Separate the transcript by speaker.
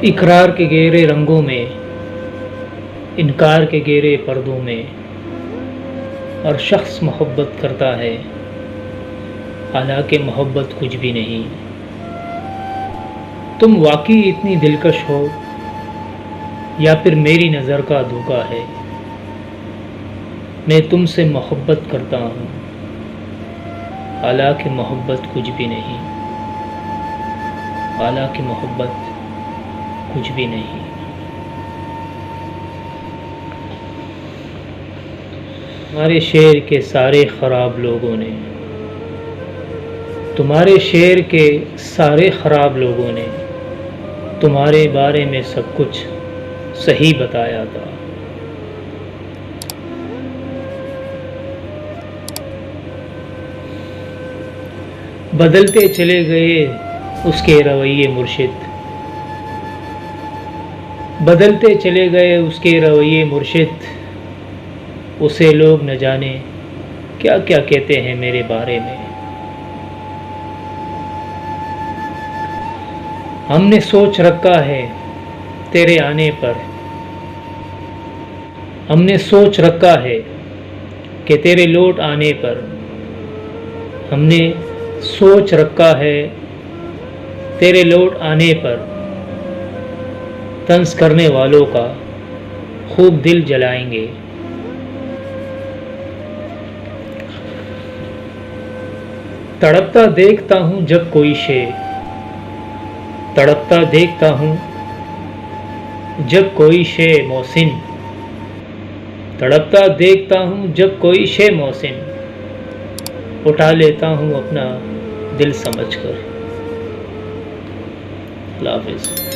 Speaker 1: اقرار کے گہرے رنگوں میں، انکار کے گہرے پردوں میں، اور شخص محبت کرتا ہے حالانکہ محبت کچھ بھی نہیں۔ تم واقعی اتنی دلکش ہو یا پھر میری نظر کا دھوکہ ہے؟ میں تم سے محبت کرتا ہوں حالانکہ محبت کچھ بھی نہیں، حالانکہ محبت کچھ بھی نہیں۔ تمہارے شہر کے سارے خراب لوگوں نے، تمہارے شہر کے سارے خراب لوگوں نے تمہارے بارے میں سب کچھ صحیح بتایا تھا۔ بدلتے چلے گئے اس کے رویے مرشد، بدلتے چلے گئے اس کے رویے مرشد، اسے لوگ نہ جانے کیا کیا کہتے ہیں میرے بارے میں۔ ہم نے سوچ رکھا ہے تیرے آنے پر، ہم نے سوچ رکھا ہے کہ تیرے لوٹ آنے پر، ہم نے سوچ رکھا ہے تیرے لوٹ آنے پر، طنز کرنے والوں کا خوب دل جلائیں گے۔ تڑپتا دیکھتا ہوں جب کوئی شے، تڑپتا دیکھتا ہوں جب کوئی شے محسن، تڑپتا دیکھتا ہوں جب کوئی شے محسن، اٹھا لیتا ہوں اپنا دل سمجھ کر۔ اللہ حافظ۔